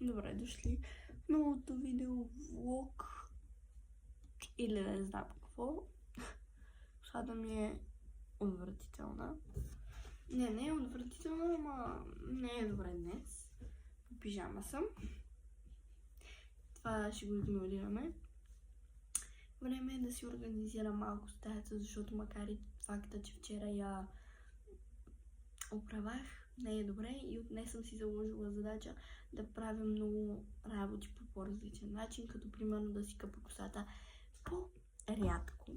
Добре дошли в новото видео влог или не знам какво. Косата ми е отвратителна. Не е отвратителна, ама не е добре днес. В пижама съм. Това ще го игнорираме. Време е да си организирам малко стаята, защото макар и факта, че вчера я оправях, не е добре и от днес съм си заложила задача да правя много работи по по-различен начин, като примерно да си къпа косата по-рядко,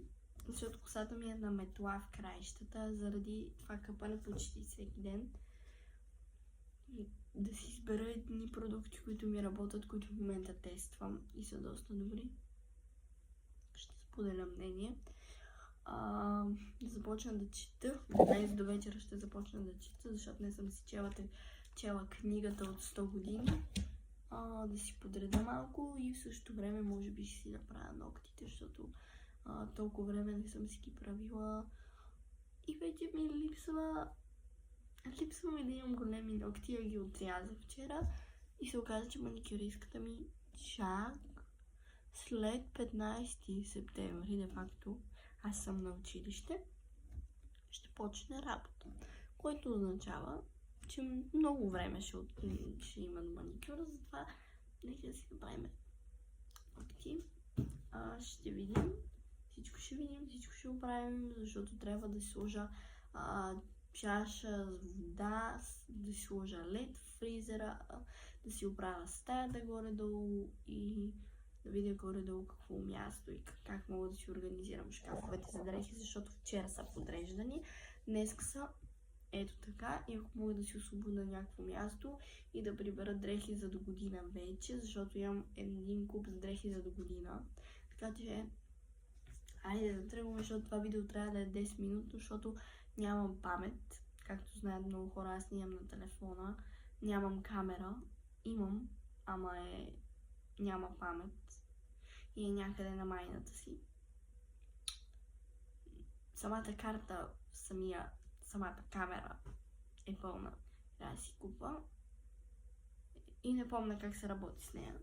защото косата ми е на метла в краищата, заради това къпане почти всеки ден. И да си избера едни продукти, които ми работят, които в момента тествам и са доста добри. Ще споделя мнение. Да започна да чета. Днес до вечера ще започна да чета, защото не съм си чела книгата от 100 години. Да си подреда малко и в същото време може би ще си направя ногтите, защото толкова време не съм си ги правила. И вече ми липсва ми да имам големи ногти, я ги отрязах вчера и се оказа, че маникюристката ми чак след 15 септември, де факто, аз съм на училище, ще почне работа, което означава, че много време ще има до маникюра, затова нека да си направим ногти. Ще видим, всичко ще оправим, защото трябва да си сложа чаша с вода, да си сложа лед в фризера, да си оправя стаята горе-долу и да видя горе-долу какво място и как мога да си организирам шкафовете за дрехи, защото вчера са подреждани, днес са ето така и ако мога да си освободя някакво място и да прибера дрехи за до година вече, защото имам един куп с дрехи за до година. Така че, айде да тръгваме, защото това видео трябва да е 10 минути, защото нямам памет. Както знаят много хора, аз нямам на телефона, нямам камера, имам, ама няма памет и е някъде на майната си. Самата карта, самата камера е пълна. Трябва да си купа и не помня как се работи с нея.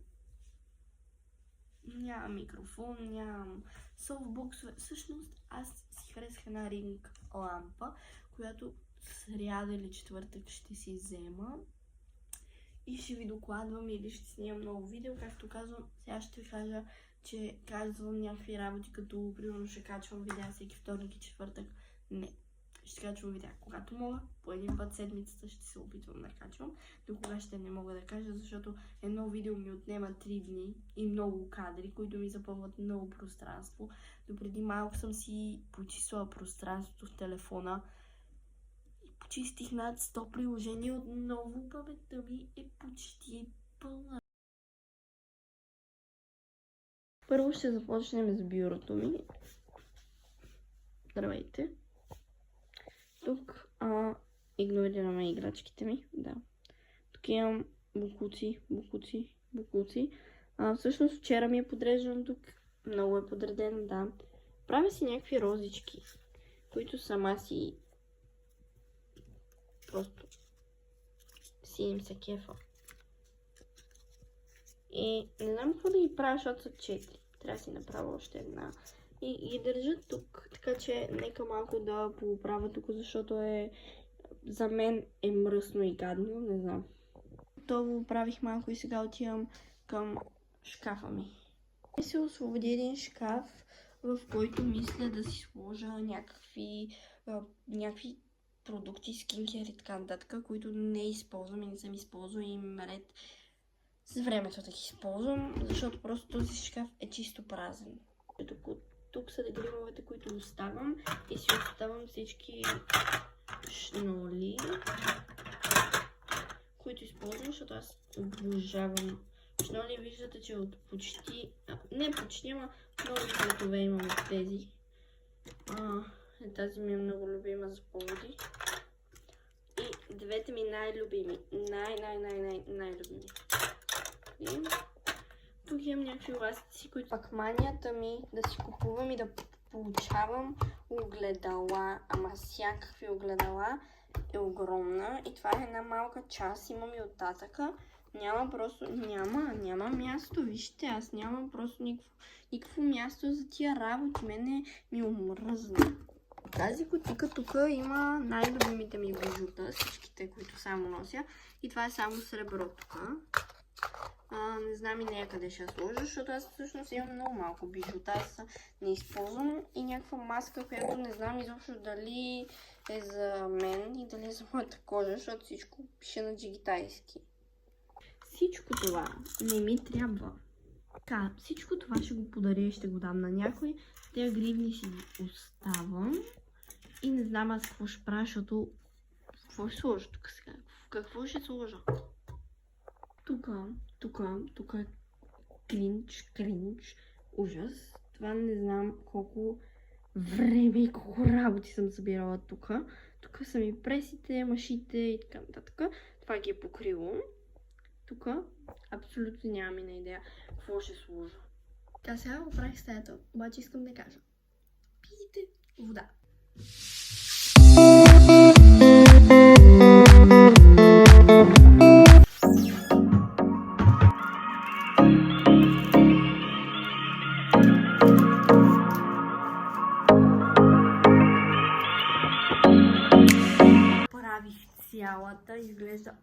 Нямам микрофон, нямам софтбоксове. Всъщност аз си харесах една ринг лампа, която сряда или четвъртък ще си взема и ще ви докладвам или ще снимам ново видео. Както казвам, сега ще ви кажа, че казвам някакви работи, като примерно ще качвам видеа всеки вторник и четвъртък. Не. Ще качвам видеа когато мога. По един път седмицата ще се опитвам да качвам. До кога ще не мога да кажа, защото едно видео ми отнема 3 дни и много кадри, които ми запълват много пространство. Допреди малко съм си почислила пространството в телефона. Почистих над 100 приложения, отново паметта ми е почти пълна. Първо ще започнем с бюрото ми. Здравейте. Тук игнорираме играчките ми. Да. Тук имам букуци. Всъщност вчера ми е подреждан тук. Много е подреден, да. Правя си някакви розички, които сама си просто си им се кефа. И не знам какво да ги правя, защото са 4. Трябва да си направя още една. И ги държа тук, така че нека малко да поправя тук, защото за мен е мръсно и гадно, не знам. Това правих малко и сега отивам към шкафа ми. И се освободи един шкаф, в който мисля да си сложа някакви продукти, скинкер и така нататък, които не използвам и не съм използвала и им ред с времето да ги използвам, защото просто този шкаф е чисто празен. Тук са гримовете, които оставам и си оставам всички шноли, които използвам, защото аз обожавам шноли. Виждате, че от почти, не почти, ама много цветове имам от тези. Тази ми е много любима за поводи. И двете ми най-любими. Най-любими. Тук имам някакви ластици, които пак манията ми да си купувам и да получавам огледала, ама всякакви огледала е огромна и това е една малка част, имам и оттатъка, Няма място. Вижте, аз нямам просто никакво място за тия работи. Мене ми омръзна. Тази кутика тук има най-любимите ми бижута, всичките, които само нося. И това е само сребро тук. Не знам и нея къде ще я сложа, защото аз всъщност имам много малко бижута. Аз не използвам и някаква маска, която не знам изобщо дали е за мен и дали е за моята кожа, защото всичко пише на джигитайски. Всичко това не ми трябва. Така, всичко това ще го подаря и ще го дам на някой. Тези гривни си ги оставам. И не знам аз какво ще правя, защото... Какво ще сложа тук сега? Какво ще сложа? Тук е кринч, ужас. Това не знам колко време и колко работи съм събирала тук. Тук са ми пресите, машите и така нататък. Това ги е покрило. Тук абсолютно нямам и на идея какво ще сложа. Така сега оправих стаята, обаче искам да кажа. Пийте вода. Правих цялата, изглежда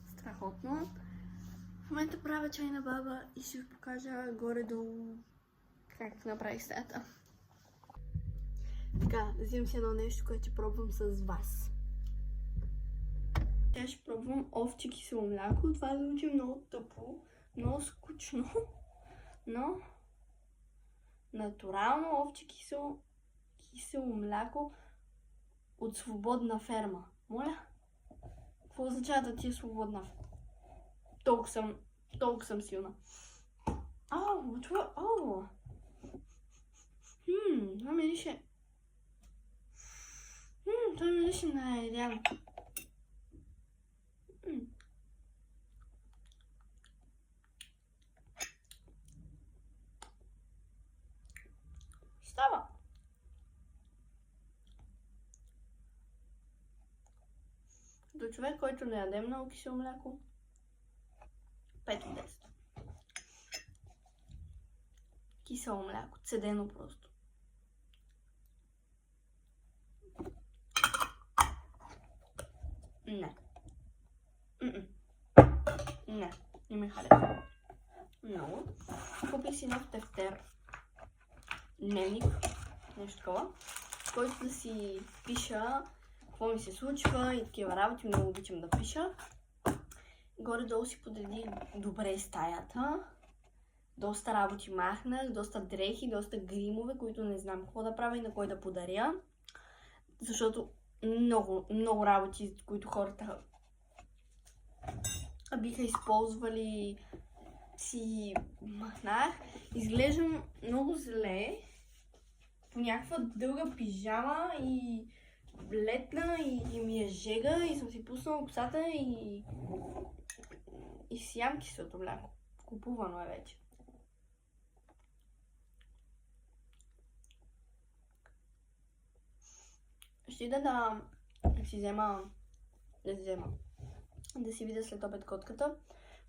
страхотно. В момента правя чайна баба и ще ви покажа горе-долу как направих стаята. Така, взимам си едно нещо, което ще пробвам с вас. Сега ще пробвам овче кисело мляко. Това звучи много тъпо, много скучно, но натурално овче кисело мляко от свободна ферма. Моля? Какво означава да ти е свободна ферма? Толкова съм силна. Това мирише. Това мирише на идеално. Става. До човек, който не яде много кисело мляко, 5 от 10. Кисело мляко, цедено просто. Не ми харесва. Много. Купих си нов тефтер. Дневник. Нещо такова. В който да си пиша какво ми се случва и такива работи. Много обичам да пиша. Горе-долу си подреди добре стаята. Доста работи махнах, доста дрехи, доста гримове, които не знам какво да правя и на кой да подаря. Защото много работи, които хората биха използвали, си махнах. Изглеждам много зле. По някаква дълга пижама и летна и ми е жега и съм си пуснала косата и сям киселото мляко. Купувано е вече. Ще ида да си видя след обед котката.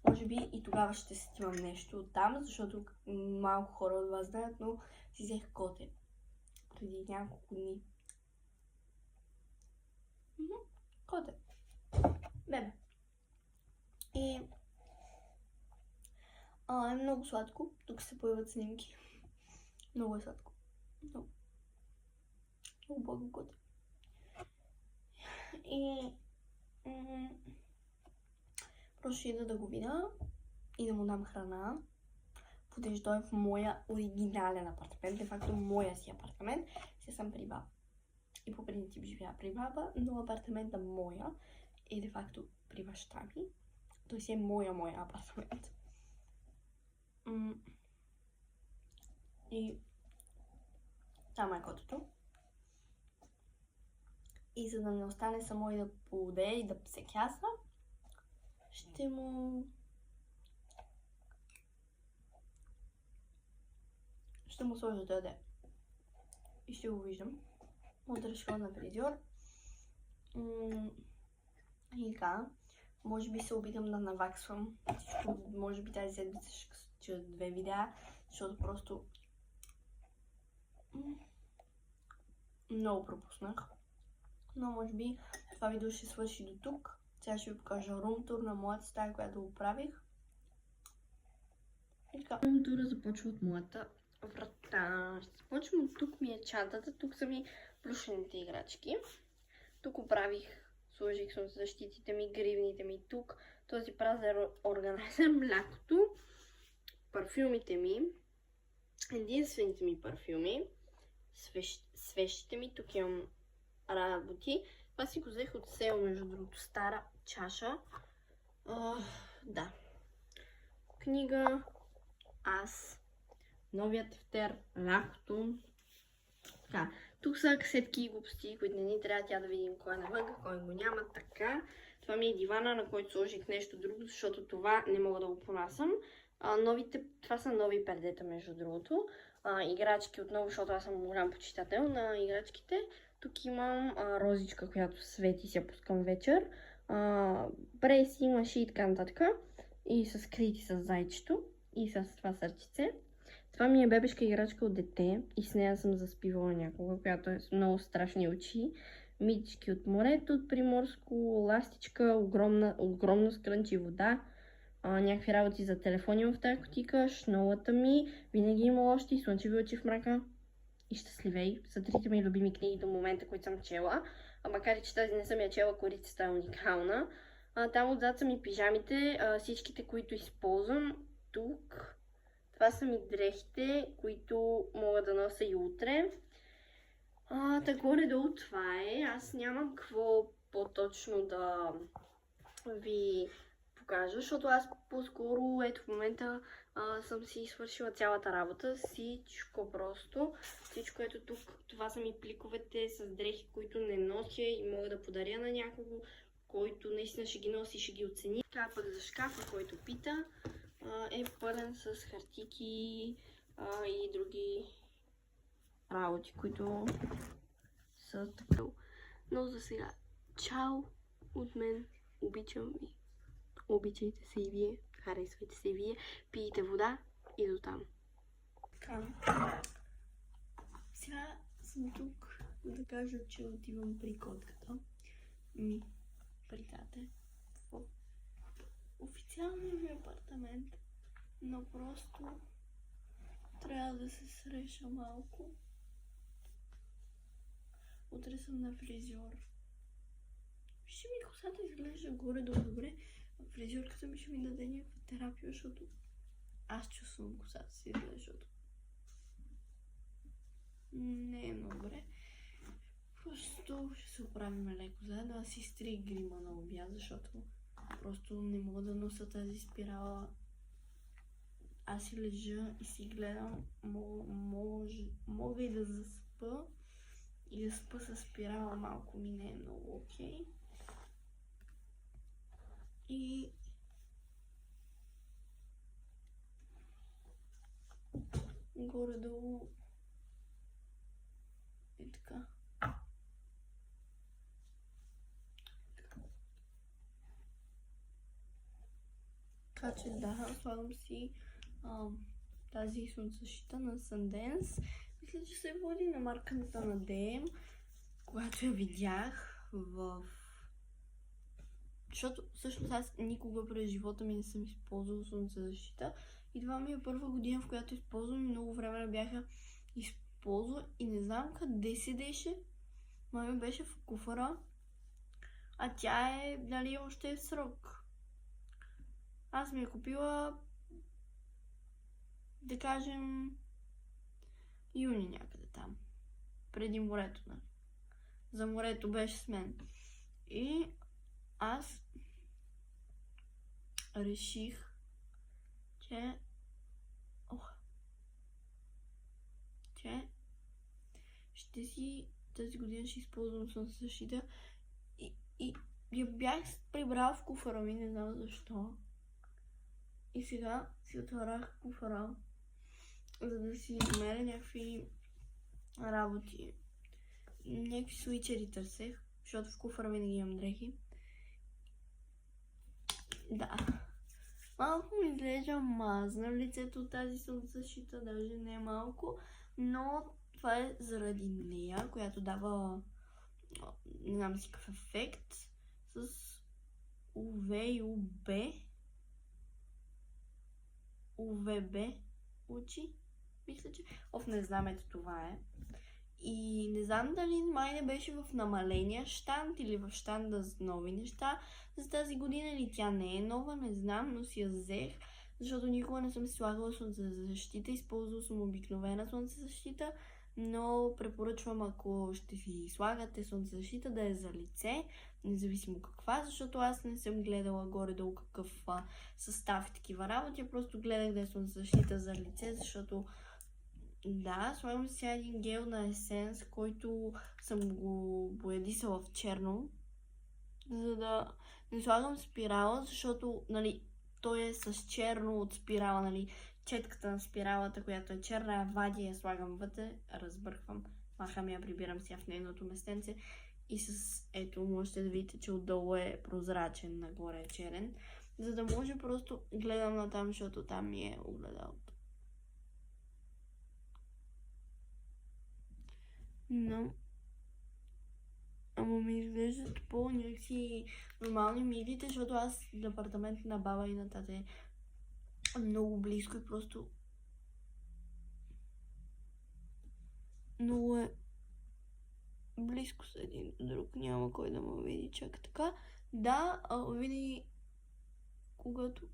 Може би и тогава ще снимам нещо оттам, защото малко хора от вас знаят, но си взех коте преди няколко дни. Коте. Бебе. И е много сладко. Тук се появят снимки. Много е сладко. Много благо коте. И просто ще ида да го видя и да му дам храна. Понеже той е в моя оригинален апартамент. Де факто моя си апартамент. Сега съм при баба. И по принцип живея при баба, но апартамента моя е де факто при баща ми. Той си е моя апартамент. И там е котето. И за да не остане само и да поуде и да се кяса, ще му сложа да яде. И ще го виждам. Утре ще ходя на фризьор. И така. може би се опитам да наваксвам всичко. Може би тази седмица ще кача 2 видеа, защото просто много пропуснах. Но може би това видео ще свърши до тук. Сега ще ви покажа румтур на моята стая, която го правих. Румтура започва от моята врата. Ще започвам от тук ми е чантата, тук са ми плюшените играчки. Тук оправих, сложих съм защитите ми, гривните ми тук. Този празен органайзер, млякото, парфюмите ми, единствените ми парфюми, свещите ми, тук имам работи. Това си го взех от сел, между другото, стара чаша. Да. Книга, аз, новият тефтер, лякото. Така, тук са касетки и глупости, които не ни трябва тя да видим кой е навън, кой го няма. Така, това ми е дивана, на който сложих нещо друго, защото това не мога да го понасям. Това са нови пердета, между другото. Играчки отново, защото аз съм голям почитател на играчките. Тук имам розичка, която свети, си я пускам вечер. Бреси, мъжи и така нататък. И с крити с зайчето. И с това сърчице. Това ми е бебешка играчка от дете. И с нея съм заспивала някога, която е с много страшни очи. Митички от морето, от приморско, ластичка, огромно скрънчи вода. Някакви работи за телефони в тази кутика, шнолата ми, винаги има още и слънчеви очи в мрака и щастливей. Са трите ми любими книги до момента, които съм чела. Макар и че тази не съм я чела, корицата е уникална. Там отзад са ми пижамите, всичките, които използвам. Тук. Това са ми дрехите, които мога да нося и утре. Горе-долу това е. Аз нямам какво по-точно да ви покажа, защото аз по-скоро, ето в момента съм си свършила цялата работа, всичко просто. Всичко ето тук, това са ми пликовете с дрехи, които не нося и мога да подаря на някого, който наистина ще ги носи и ще ги оцени. Това пък за шкафа, който пита, е пълен с хартики и други работи, които са така. Но за сега, чао от мен, обичам ви. Обичайте се и вие, харесвайте се и вие, пийте вода и до там. Сега съм тук да кажа, че отивам при котката ми, при тате, в официалния ми апартамент, но просто трябва да се среша малко. Утре съм на фризьор. Ще ми косата изглежда горе-долу добре. Фризьорката ми ще ми даде някаква терапия, защото аз чувствам косата си изглежда, защото не е много добре. Просто ще се оправим леко заедно. Аз си стрих грима на обяд, защото просто не мога да нося тази спирала. Аз си лежа и си гледам, мога и да заспа. И да спа с спирала малко ми не е много окей. И горе-долу е така. Така че да, слагам си тази слънцезащита на Sundance. Мисля, че се води на марката на DM, когато я видях защото всъщност аз никога през живота ми не съм използвала слънцезащита. И това ми е първа година, в която използвам и много време не бяха използвала и не знам къде седеше. Мами беше в куфара, а тя е, нали, още е в срок. Аз ми я купила, да кажем, юни някъде там. Преди морето, нали. За морето беше с мен. И аз реших, че тази година ще използвам слънцезащита и я бях прибрала в куфара ми, не знам защо. И сега си отварях куфара, за да си намеря някакви работи. Някакви свичери търсех, защото в куфара винаги имам дрехи. Да. Малко ми изглежда мазна лицето от тази слънцезащита, даже не малко, но това е заради нея, която дава, не знам си какъв ефект, с UV и UVB очи. Мисля, че... не знам, ето това е. И не знам дали май не беше в намаления щанд или в щанда с нови неща за тази година, или тя не е нова, не знам, но си я взех, защото никога не съм си слагала слънцезащита, използвала съм обикновена слънцезащита, но препоръчвам, ако ще си слагате слънцезащита, да е за лице, независимо каква, защото аз не съм гледала горе-долу какъв състав и такива работи, а просто гледах да е слънцезащита за лице, защото да, слагам сега един гел на Essence, който съм го боядисала в черно, за да не слагам спирала, защото, нали, той е с черно от спирала, нали, четката на спиралата, която е черна, я вадя и я слагам вътре, разбърквам, махам я, прибирам сега в нейното местенце и с, ето, можете да видите, че отдолу е прозрачен, нагоре е черен, за да може просто гледам на там, защото там ми е огледалото. Но ама ми изглеждат по-някакси нормални милите, защото аз в апартамент на баба и на тата е много близко и просто много е близко с един друг, няма кой да ме види чак така. Да, види когато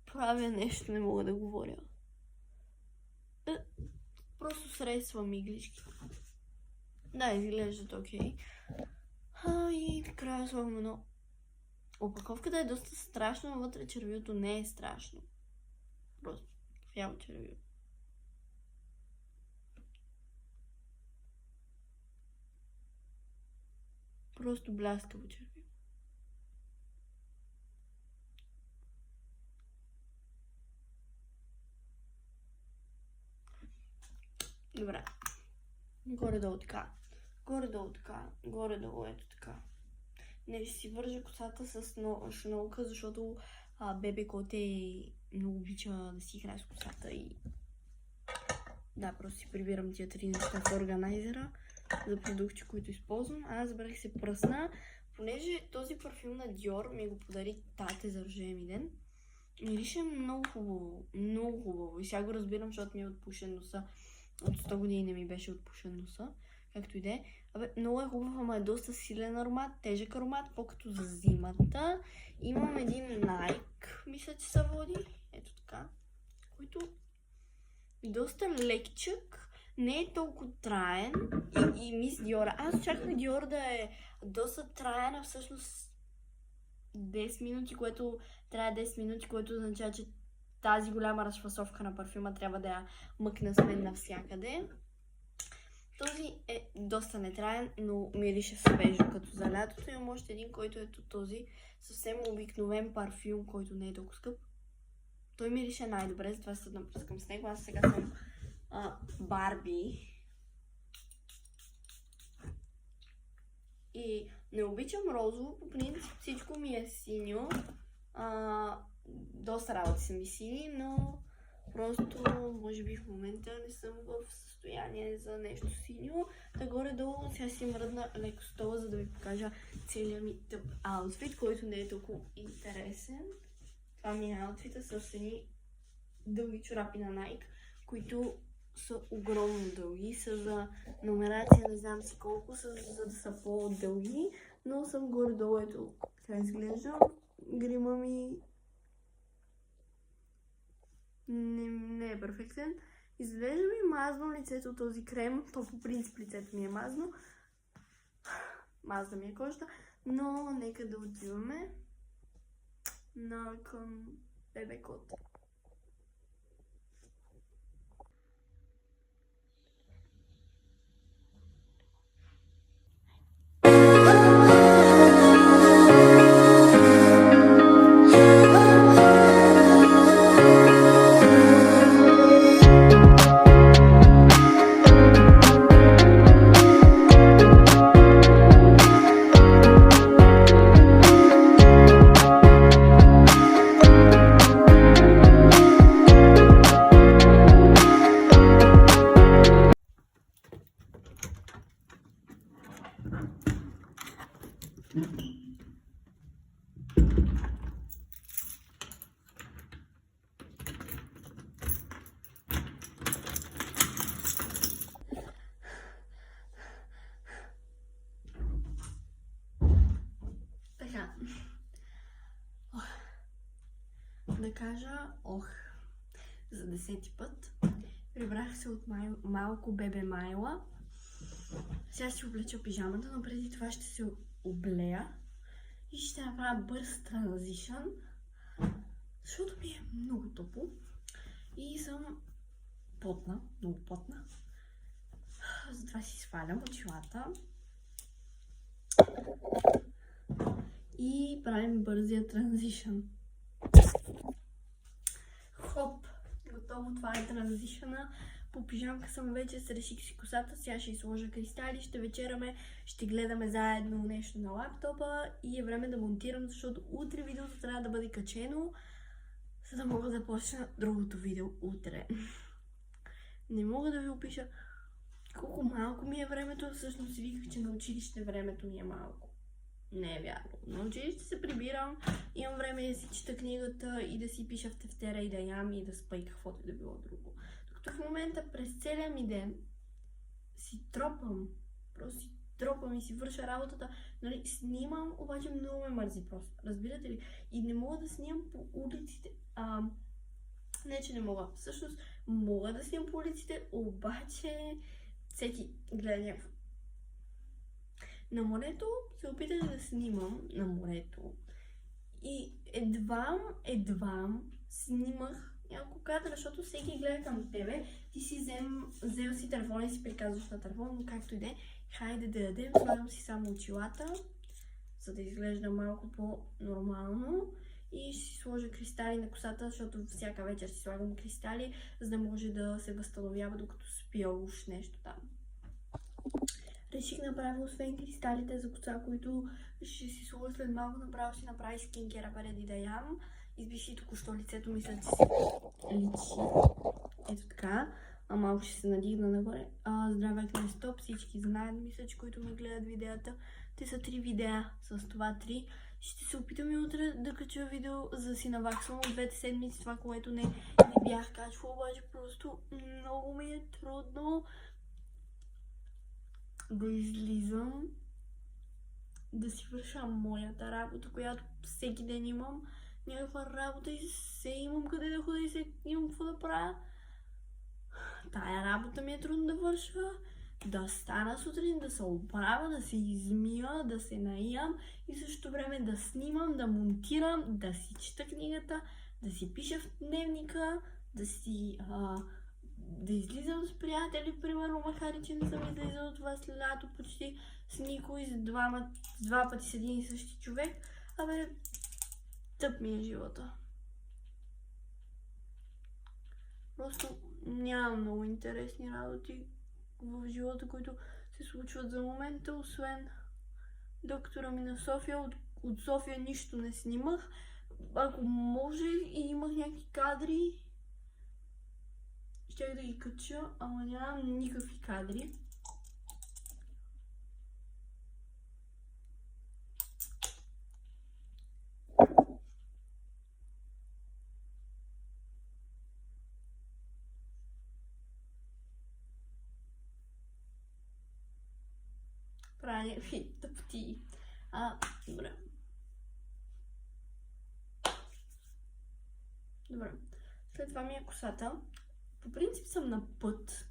правя нещо, не мога да говоря. Просто средствам иглички. Да, изглеждат окей. И накрая слагам едно. Опаковката е доста страшна, но вътре червилото не е страшно. Просто фяло червило. Просто бляскаво червило. Добре. Горе-долу така. Горе-долу така. Горе-долу ето така. Не ще си вържа косата с шнолка, защото бебе коте много обича да си играе с косата и да, просто си прибирам тия 3 неща в органайзера за продукти, които използвам. Аз забрах се пръсна, понеже този парфюм на Dior ми го подари тате за рождения ми ден. Мирише много хубаво, много хубаво. И сега го разбирам, защото ми е отпушен носа. От 100 години не ми беше отпушен носа, както и да е. Много е хубав, ама е доста силен аромат, тежък аромат, по-като за зимата. Имам един Nike, мисля, че се води, ето така, който е доста лекичък, не е толкова траен и мис Dior. Аз очаквах Dior да е доста траен, а всъщност 10 минути, което трябва 10 минути, което означава, че тази голяма разфасовка на парфюма трябва да я мъкна с мен навсякъде. Този е доста нетраен, но мирише свежо като за лятото. Имам още един, който е този съвсем обикновен парфюм, който не е толкова скъп. Той мирише най-добре, затова се напръскам с него. Аз сега съм Барби. И не обичам розово, по принцип всичко ми е синьо. Доста работи са ми сини, но просто може би в момента не съм в състояние за нещо синьо. Та горе-долу сега си мръдна леко стола, за да ви покажа целият ми тъп аутфит, който не е толкова интересен. Това ми е аутфита с едни дълги чорапи на Nike, които са огромно дълги, са за номерация, не знам си колко, са, за да са по-дълги, но съм горе-долу, ето така изглежда. Грима ми не е перфектен. Изглежда ми мазно лицето този крем, то по принцип лицето ми е мазно. Мазна ми е кожата, но нека да отиваме към бебе кот. да кажа, за 10-ти път. Прибрах се от малко бебе Майла. Сега ще облеча пижамата, но преди това ще се облея и ще направя бърз транзишън, защото ми е много топло и съм потна, много потна. Затова си свалям очилата и правим бързия транзишън. Хоп! Готово, това е транзишъна. По пижамка съм вече, среших си косата, сега ще сложа кристали, ще вечераме, ще гледаме заедно нещо на лаптопа и е време да монтирам, защото утре видеото трябва да бъде качено, за да мога да почна другото видео утре. Не мога да ви опиша колко малко ми е времето, всъщност виках, че на училище времето ми е малко. Не е вярно. На училище се прибирам, имам време да си чета книгата и да си пиша в тефтера и да ям и да спа и каквото и да било друго. Докато в момента през целия ми ден си тропам. Просто си тропам и си върша работата. Нали, снимам, обаче много ме мързи просто. Разбирате ли? И не мога да снимам по улиците. Не, че не мога. Всъщност мога да снимам по улиците, обаче всеки гледа някакво. На морето се опитах да снимам на морето и едва снимах няколко кадра, защото всеки гледа към тебе, ти си взел си телефона и си приказваш на телефона, но както и да е, хайде да ядем, слагам си само очилата, за да изглежда малко по-нормално и ще си сложа кристали на косата, защото всяка вечер си слагам кристали, за да може да се възстановява докато спя уж нещо там. Реших направо, освен кристалите за коса, които ще си сложа след малко, направо си направи скинкера преди да ям. Избих си току-що лицето, мисля, че се личи. Ето така. Малко ще се надигна нагоре. Здраве на стоп, всички знаят, мисля, че които ме гледат видеята. Те са 3 видеа, с това 3. Ще се опитам и утре да кача видео, за да си наваксвам от 2 седмици това, което не бях качвала, обаче просто много ми е трудно да излизам, да си върша моята работа, която всеки ден имам някаква работа и се имам къде да ходя и се имам какво да правя. Тая работа ми е трудно да върша, да стана сутрин, да се оправя, да се измия, да се наям и в същото време да снимам, да монтирам, да си чета книгата, да си пиша в дневника, да излизам с приятели, примерно, макар и че не съм излизала от това след лято почти с никой, с два пъти с един и същи човек. Тъп ми е живота. Просто нямам много интересни работи в живота, които се случват за момента, освен доктора ми на София. От София нищо не снимах. Ако може и имах някакви кадри, щях да ги кача, ама нямам никакви кадри. Правя някакви тъпти. Добре. Добре. След това ми е косата. По принцип съм на път.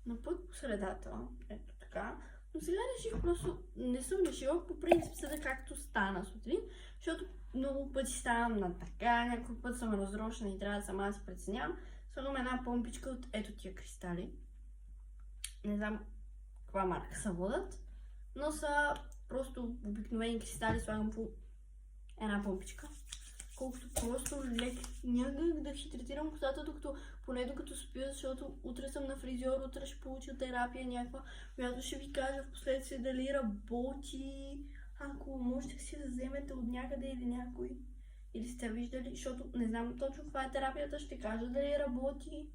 На път по средата. Ето така. Но сега реших просто, не съм решила, по принцип съда както стана сутрин, защото много пъти ставам на така, някой път съм разрошена и трябва да сама си преценявам. Слагам една помпичка от ето тия кристали. Не знам каква марка са водят, но са просто обикновени кристали, слагам по една помпичка. Колкото просто лек някак да хидратирам косата, докато спя, защото утре съм на фризьор, утре ще получа терапия някаква, която ще ви кажа в последствие дали работи. Ако можете си да вземете от някъде или някой, или сте виждали, защото не знам точно каква е терапията, ще кажа дали работи,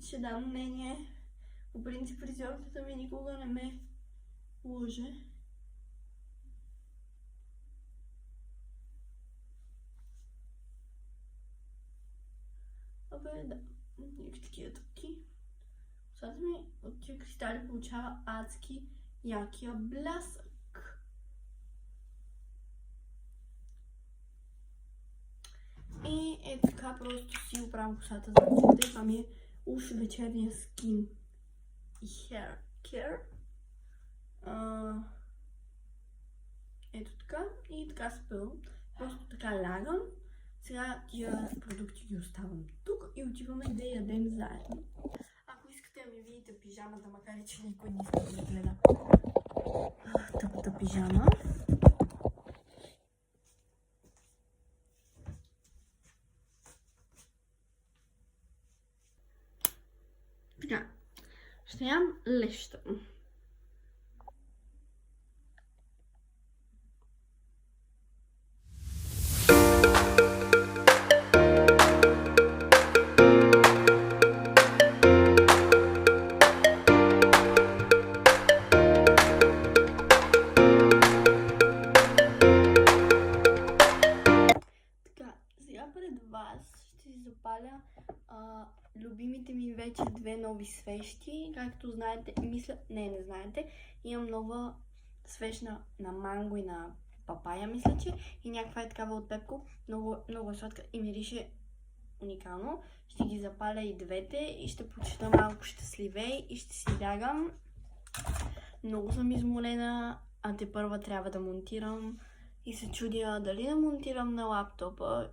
ще дам мнение. По принцип фризьорката ми никога не ме лъже. Да, някакви такива тъпки. Косата ми от тия кристали получава адски якия блясък. просто си оправям косата за нощите. Това ми е уж вечерния скин и hair care. Ето така и така спъвам. Просто така лягам. Сега тия продукти ги оставам тук и отиваме да ядем заедно. Ако искате да ми видите пижамата, макар и че никой не иска да гледа тъпата пижама. Така, ще ям леща. Любимите ми вече две нови свещи. Както знаете, не знаете, имам нова свещна на манго и на папая, мисля, че. И някаква е такава от Пепко. Много е сладка и мирише уникално. Ще ги запаля и двете и ще почета малко щастливей и ще си лягам. Много съм изморена, а тепърва трябва да монтирам и се чудя дали да монтирам на лаптопа,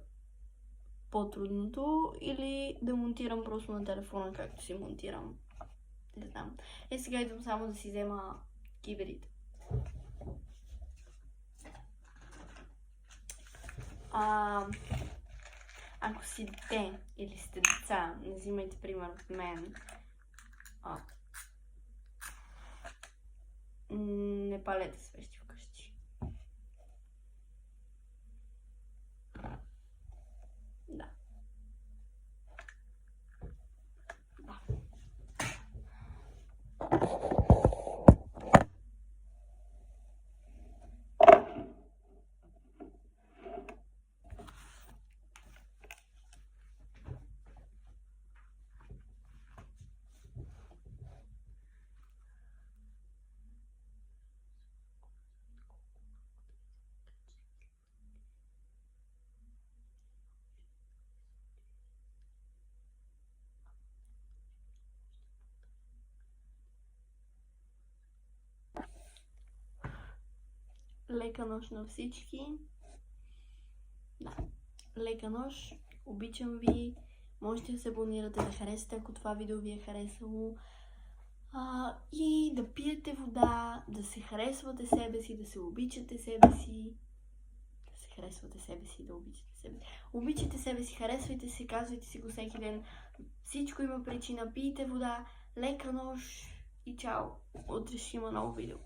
по-трудното, или да монтирам просто на телефона, както си монтирам. Не знам. Сега идвам само да си взема киберите. Ако си дете или сте деца, не взимайте пример от мен. Не палете свещи вкъщи. Да. Лека нощ на всички. Да. Лека нощ. Обичам ви. Можете да се абонирате, да харесате, ако това видео ви е харесало. И да пиете вода, да се харесвате себе си, да се обичате себе си. Да се харесвате себе си, да обичате себе си. Обичате себе си, харесвайте се, казвайте си го всеки ден. Всичко има причина. Пийте вода. Лека нощ и чао. Утре ще има ново видео.